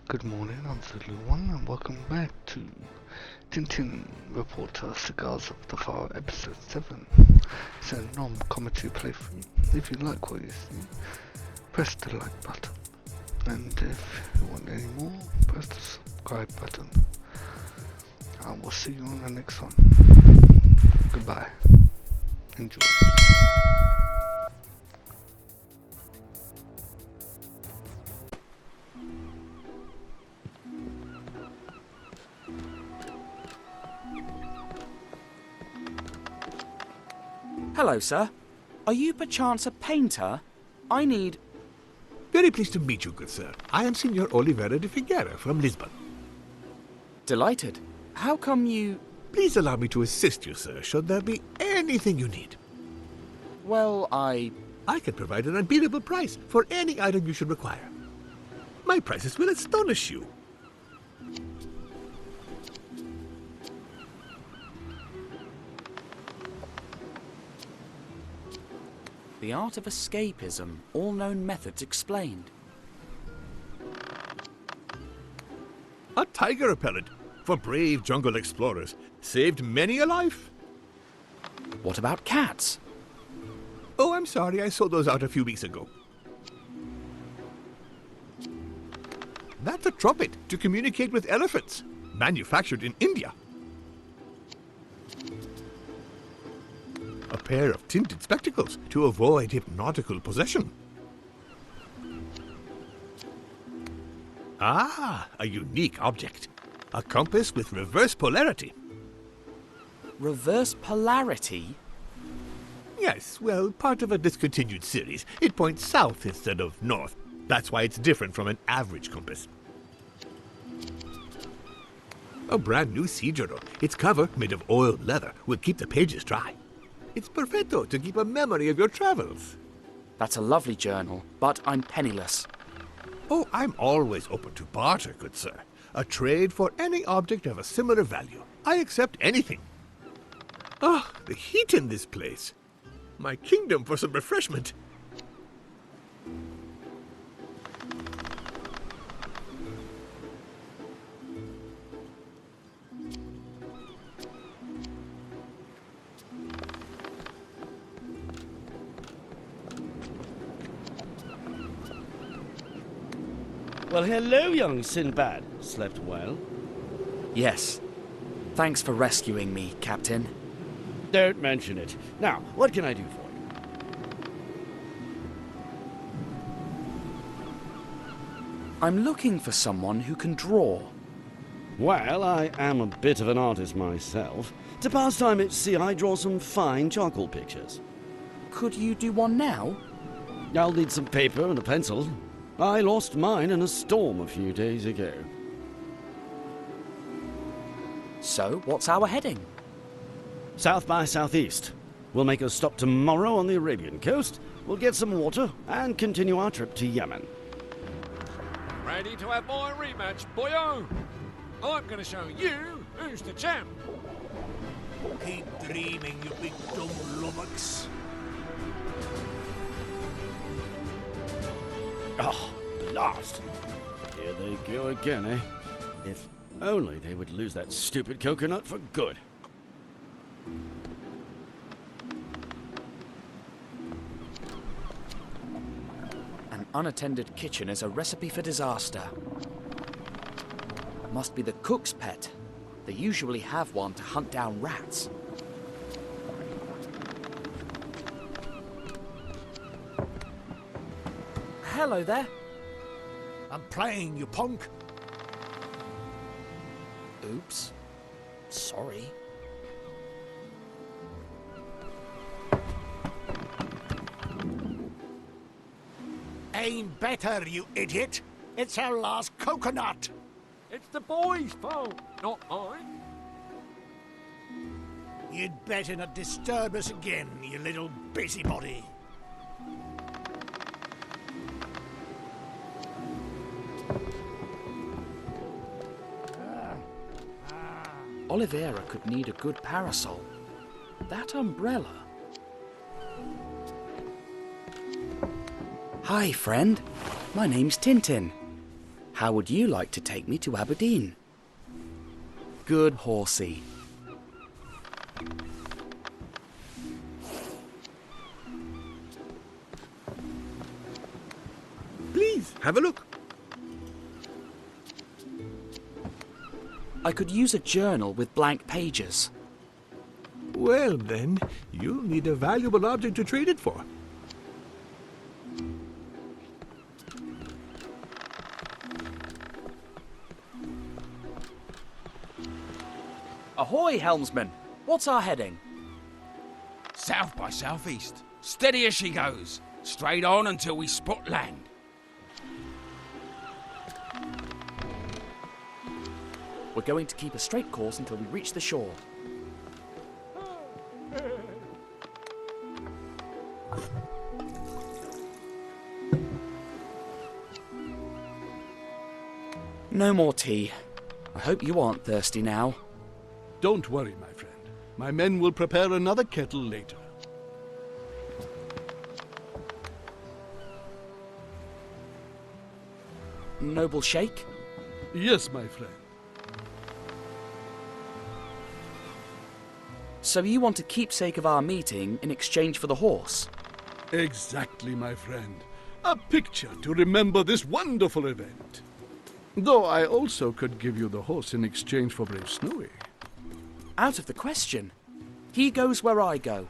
Good morning, I'm Zulu One, and welcome back to Tintin Reporter Cigars of the Pharaoh Episode 7. It's a non-commentary playthrough. If you like what you see, press the like button, and if you want any more, press the subscribe button. And we'll see you on the next one. Goodbye. Enjoy. Hello, sir. Are you perchance a painter? I need... Very pleased to meet you, good sir. I am Senor Oliveira de Figueira from Lisbon. Delighted. How come you... Please allow me to assist you, sir, should there be anything you need. Well, I can provide an unbeatable price for any item you should require. My prices will astonish you. The art of escapism, all known methods explained. A tiger repellent for brave jungle explorers. Saved many a life. What about cats? Oh, I'm sorry, I sold those out a few weeks ago. That's a trumpet to communicate with elephants. Manufactured in India. A pair of tinted spectacles to avoid hypnotical possession. Ah, a unique object. A compass with reverse polarity. Reverse polarity? Yes, well, part of a discontinued series. It points south instead of north. That's why it's different from an average compass. A brand new Cigaro. Its cover, made of oiled leather, will keep the pages dry. It's perfecto to keep a memory of your travels. That's a lovely journal, but I'm penniless. Oh, I'm always open to barter, good sir. A trade for any object of a similar value. I accept anything. Ah, the heat in this place. My kingdom for some refreshment. Well, hello, young Sinbad. Slept well? Yes. Thanks for rescuing me, Captain. Don't mention it. Now, what can I do for you? I'm looking for someone who can draw. Well, I am a bit of an artist myself. To pass time at sea, I draw some fine charcoal pictures. Could you do one now? I'll need some paper and a pencil. I lost mine in a storm a few days ago. So, what's our heading? South by southeast. We'll make a stop tomorrow on the Arabian coast. We'll get some water and continue our trip to Yemen. Ready to have my rematch, boyo? I'm gonna show you who's the champ. Keep dreaming, you big dumb lummox. Oh, blast! Here they go again, eh? If only they would lose that stupid coconut for good. An unattended kitchen is a recipe for disaster. Must be the cook's pet. They usually have one to hunt down rats. Hello there. I'm playing, you punk. Oops. Sorry. Aim better, you idiot. It's our last coconut. It's the boys' fault, not mine. You'd better not disturb us again, you little busybody. Oliveira could need a good parasol. That umbrella. Hi, friend. My name's Tintin. How would you like to take me to Aberdeen? Good horsey. Please, have a look. I could use a journal with blank pages. Well, then, you'll need a valuable object to trade it for. Ahoy, helmsman! What's our heading? South by southeast. Steady as she goes. Straight on until we spot land. We're going to keep a straight course until we reach the shore. No more tea. I hope you aren't thirsty now. Don't worry, my friend. My men will prepare another kettle later. Noble Sheikh? Yes, my friend. So you want a keepsake of our meeting in exchange for the horse? Exactly, my friend. A picture to remember this wonderful event. Though I also could give you the horse in exchange for Brave Snowy. Out of the question. He goes where I go.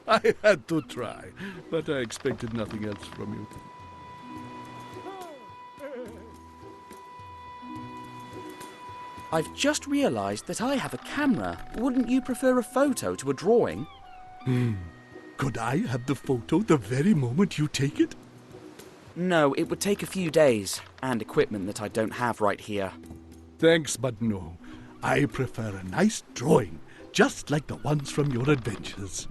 I had to try, but I expected nothing else from you. I've just realised that I have a camera. Wouldn't you prefer a photo to a drawing? Could I have the photo the very moment you take it? No, it would take a few days, and equipment that I don't have right here. Thanks, but no. I prefer a nice drawing, just like the ones from your adventures.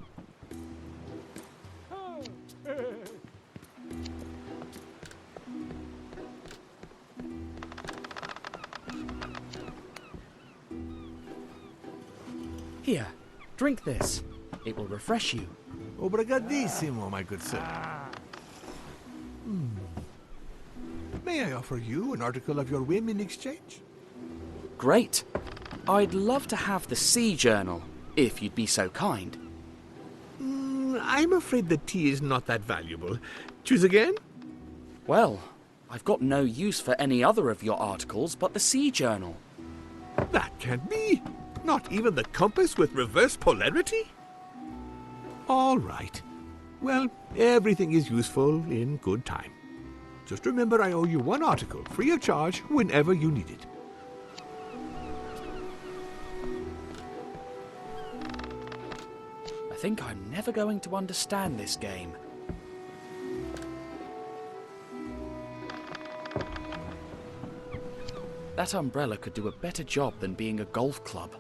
Here, drink this. It will refresh you. Obrigadissimo, my good sir. May I offer you an article of your whim in exchange? Great. I'd love to have the Sea Journal, if you'd be so kind. I'm afraid the tea is not that valuable. Choose again? Well, I've got no use for any other of your articles but the Sea Journal. That can't be. Not even the compass with reverse polarity? All right. Well, everything is useful in good time. Just remember I owe you one article, free of charge, whenever you need it. I think I'm never going to understand this game. That umbrella could do a better job than being a golf club.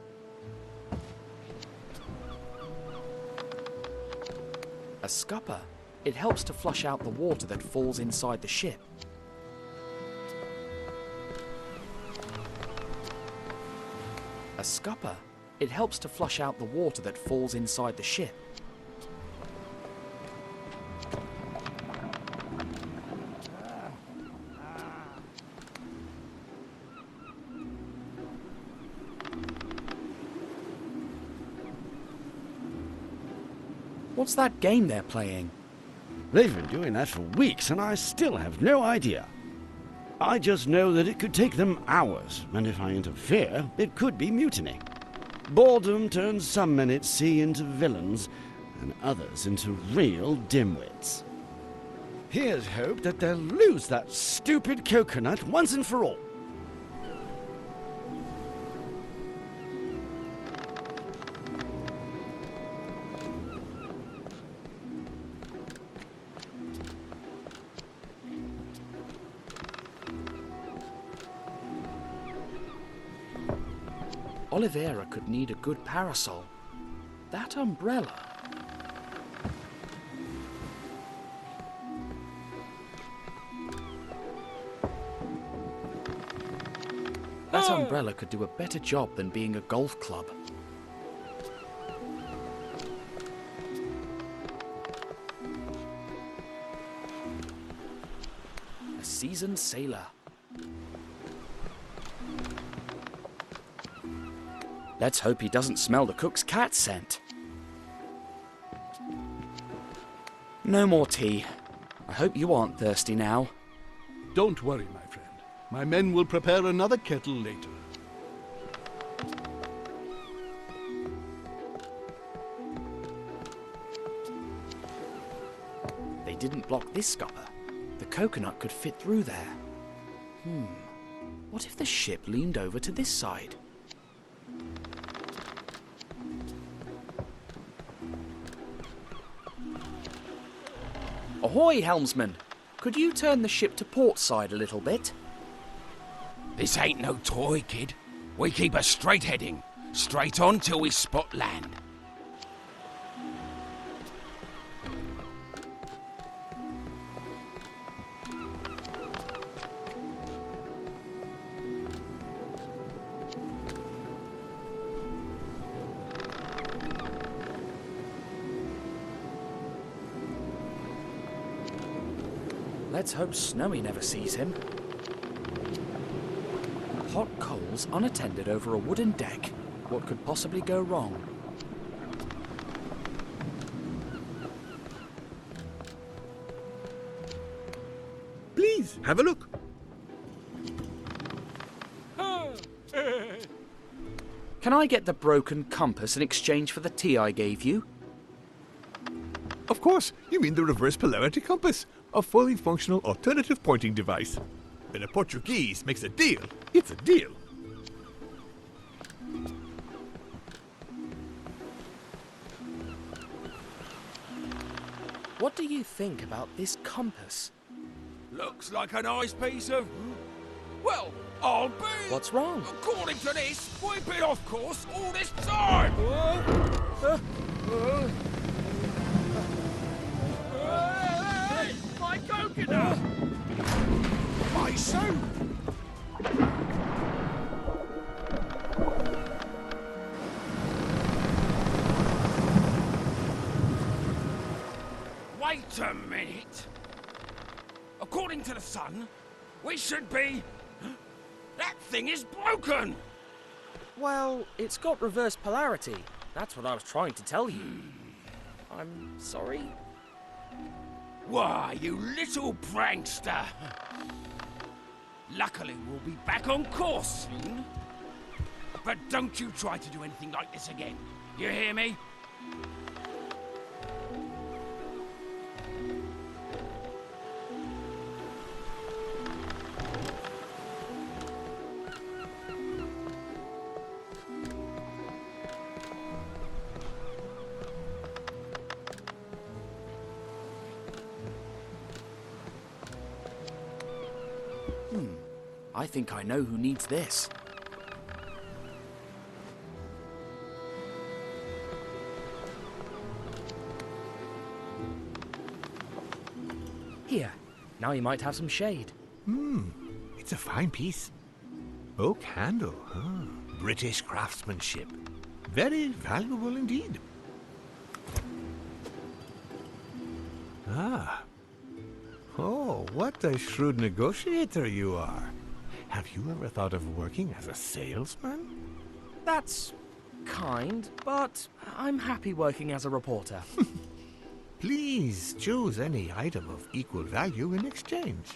A scupper. It helps to flush out the water that falls inside the ship. A scupper. It helps to flush out the water that falls inside the ship. What's that game they're playing? They've been doing that for weeks, and I still have no idea. I just know that it could take them hours, and if I interfere, it could be mutiny. Boredom turns some men at sea into villains, and others into real dimwits. Here's hope that they'll lose that stupid coconut once and for all. Oliveira could need a good parasol. That umbrella. That umbrella could do a better job than being a golf club. A seasoned sailor. Let's hope he doesn't smell the cook's cat scent. No more tea. I hope you aren't thirsty now. Don't worry, my friend. My men will prepare another kettle later. They didn't block this scupper. The coconut could fit through there. What if the ship leaned over to this side? Ahoy, helmsman! Could you turn the ship to port side a little bit? This ain't no toy, kid. We keep a straight heading. Straight on till we spot land. Let's hope Snowy never sees him. Hot coals unattended over a wooden deck. What could possibly go wrong? Please, have a look. Can I get the broken compass in exchange for the tea I gave you? Of course, you mean the reverse polarity compass, a fully functional alternative pointing device. When a Portuguese makes a deal, it's a deal. What do you think about this compass? Looks like a nice piece of... Well, I'll be... What's wrong? According to this, we've been off course all this time! Hey, my coconut! My suit! Wait a minute. According to the sun, we should be... That thing is broken! Well, it's got reverse polarity. That's what I was trying to tell you. I'm sorry. Why, you little prankster! Luckily, we'll be back on course soon. But don't you try to do anything like this again. You hear me? I think I know who needs this. Here, now you might have some shade. It's a fine piece. Oak handle, huh? British craftsmanship. Very valuable indeed. Ah. Oh, what a shrewd negotiator you are. Have you ever thought of working as a salesman? That's kind, but I'm happy working as a reporter. Please choose any item of equal value in exchange.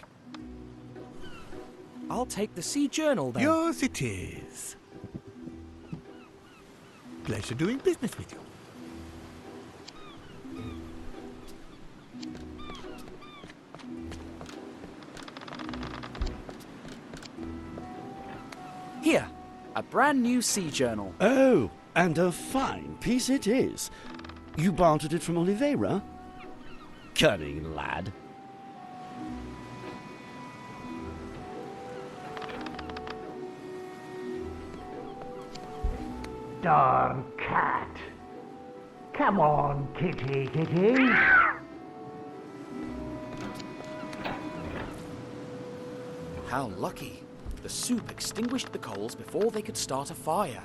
I'll take the Sea Journal then. Yours it is. Pleasure doing business with you. Here, a brand new Sea Journal. Oh, and a fine piece it is. You bartered it from Oliveira? Cunning lad. Darn cat. Come on, kitty, kitty. How lucky. The soup extinguished the coals before they could start a fire.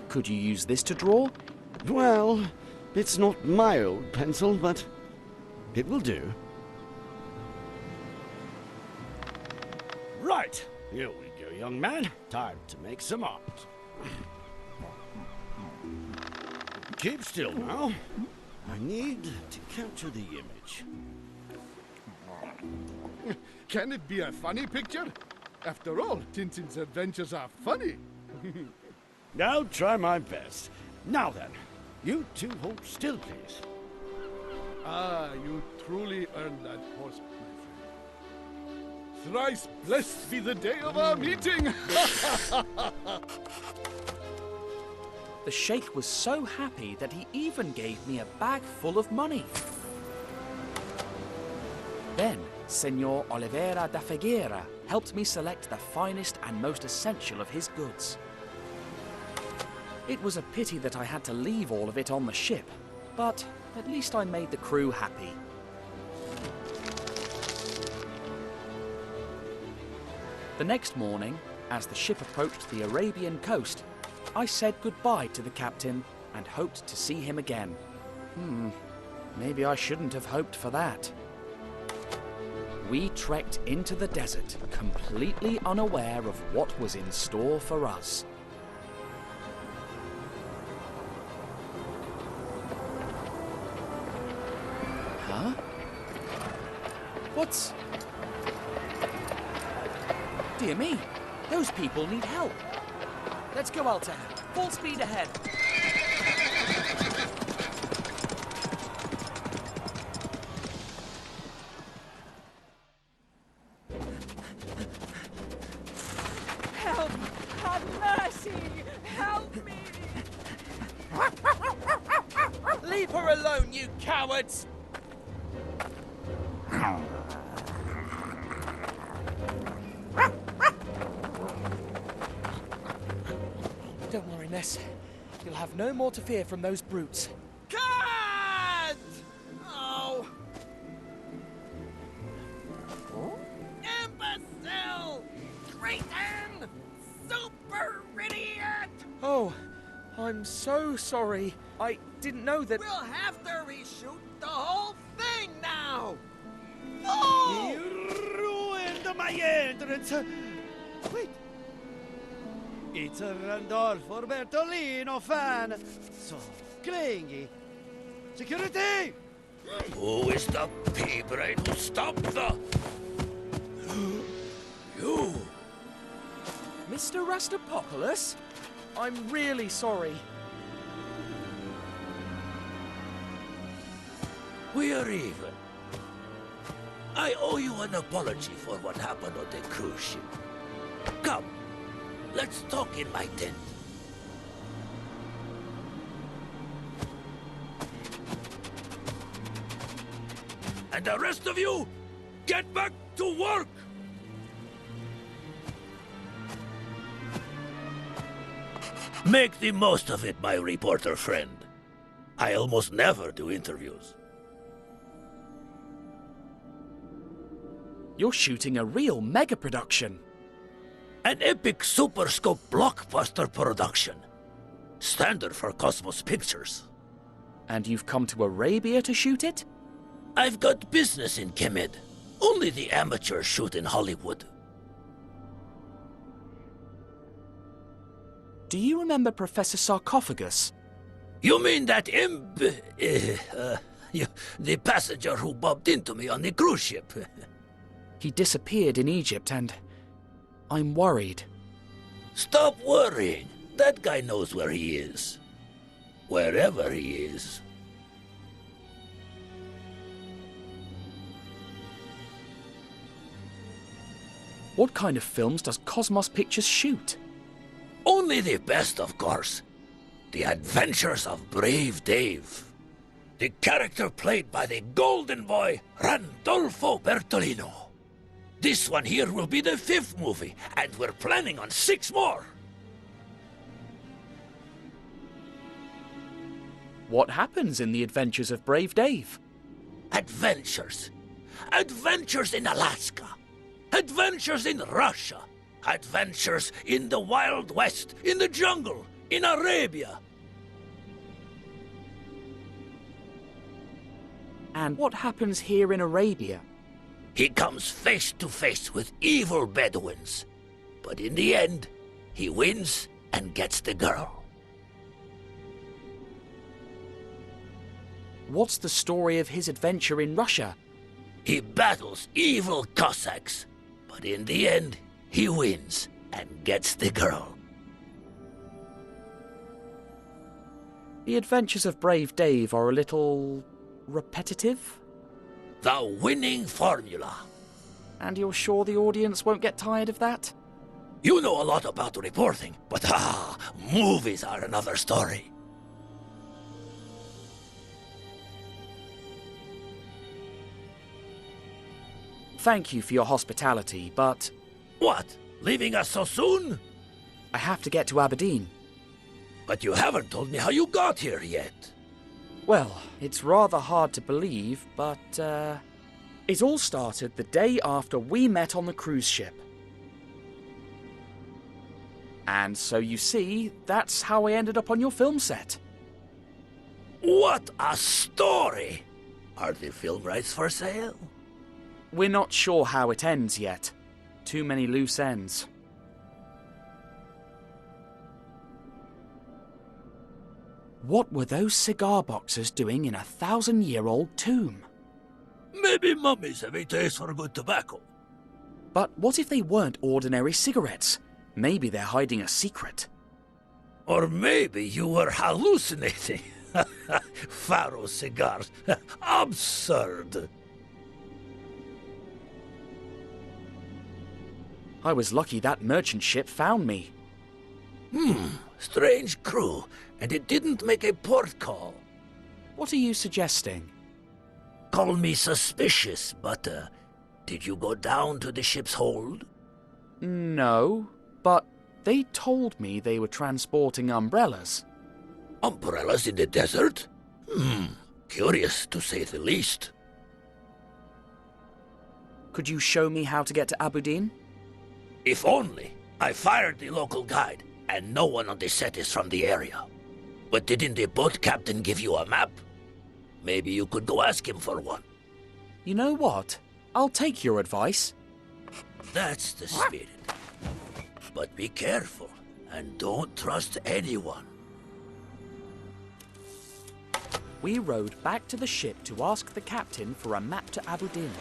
Could you use this to draw? Well, it's not my old pencil, but it will do. Right. Here we go, young man. Time to make some art. Keep still now. I need to capture the image. Can it be a funny picture? After all, Tintin's adventures are funny. I'll try my best. Now then, you two hold still, please. Ah, you truly earned that horse, my friend. Thrice blessed be the day of our meeting! The sheikh was so happy that he even gave me a bag full of money. Then, Senor Oliveira da Figueira helped me select the finest and most essential of his goods. It was a pity that I had to leave all of it on the ship, but at least I made the crew happy. The next morning, as the ship approached the Arabian coast, I said goodbye to the captain and hoped to see him again. Maybe I shouldn't have hoped for that. We trekked into the desert, completely unaware of what was in store for us. Huh? What's... Dear me, those people need help. Let's go, Altair. Full speed ahead. Help! Have mercy! Help me! Leave her alone, you cowards! Don't worry, Ness. You'll have no more to fear from those brutes. Cut! Oh! Imbecile! Traitor! Super idiot! Oh, I'm so sorry. I didn't know that... We'll have to reshoot the whole thing now! Fool! You ruined my entrance! Wait! It's a Randolfo Bertolino fan! So clingy! Security! Who is the pea-brain who stopped the... You! Mr. Rastapopoulos? I'm really sorry. We are even. I owe you an apology for what happened on the cruise ship. Come, let's talk in my tent. And the rest of you, get back to work! Make the most of it, my reporter friend. I almost never do interviews. You're shooting a real mega production. An epic Super Scope blockbuster production. Standard for Cosmos Pictures. And you've come to Arabia to shoot it? I've got business in Kemed. Only the amateurs shoot in Hollywood. Do you remember Professor Sarcophagus? You mean that the passenger who bumped into me on the cruise ship? He disappeared in Egypt and I'm worried. Stop worrying. That guy knows where he is. Wherever he is. What kind of films does Cosmos Pictures shoot? Only the best, of course. The Adventures of Brave Dave. The character played by the golden boy, Randolfo Bertolino. This one here will be the 5th movie, and we're planning on 6 more. What happens in the Adventures of Brave Dave? Adventures. Adventures in Alaska. Adventures in Russia. Adventures in the Wild West, in the jungle, in Arabia. And what happens here in Arabia? He comes face to face with evil Bedouins. But in the end, he wins and gets the girl. What's the story of his adventure in Russia? He battles evil Cossacks, but in the end, he wins and gets the girl. The adventures of Brave Dave are a little repetitive. The winning formula. And you're sure the audience won't get tired of that? You know a lot about reporting, but movies are another story. Thank you for your hospitality, but What? Leaving us so soon? I have to get to Aberdeen. But you haven't told me how you got here yet. Well, it's rather hard to believe, but it all started the day after we met on the cruise ship. And so you see, that's how I ended up on your film set. What a story! Are the film rights for sale? We're not sure how it ends yet. Too many loose ends. What were those cigar boxers doing in a 1,000-year-old tomb? Maybe mummies have a taste for good tobacco. But what if they weren't ordinary cigarettes? Maybe they're hiding a secret. Or maybe you were hallucinating. Pharaoh Cigars. Absurd. I was lucky that merchant ship found me. Strange crew, and it didn't make a port call. What are you suggesting? Call me suspicious, but did you go down to the ship's hold? No, but they told me they were transporting umbrellas. Umbrellas in the desert? Curious to say the least. Could you show me how to get to Aberdeen? If only. I fired the local guide, and no one on the set is from the area. But didn't the boat captain give you a map? Maybe you could go ask him for one. You know what? I'll take your advice. That's the spirit. But be careful, and don't trust anyone. We rowed back to the ship to ask the captain for a map to Aberdeen.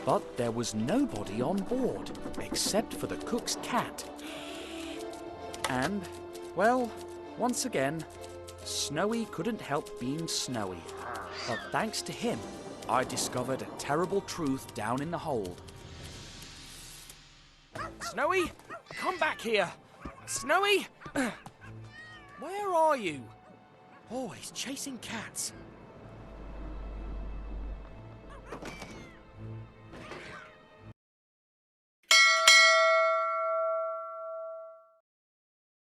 But there was nobody on board, except for the cook's cat. And, well, once again, Snowy couldn't help being Snowy. But thanks to him, I discovered a terrible truth down in the hold. Snowy, come back here! Snowy! Where are you? Always chasing cats.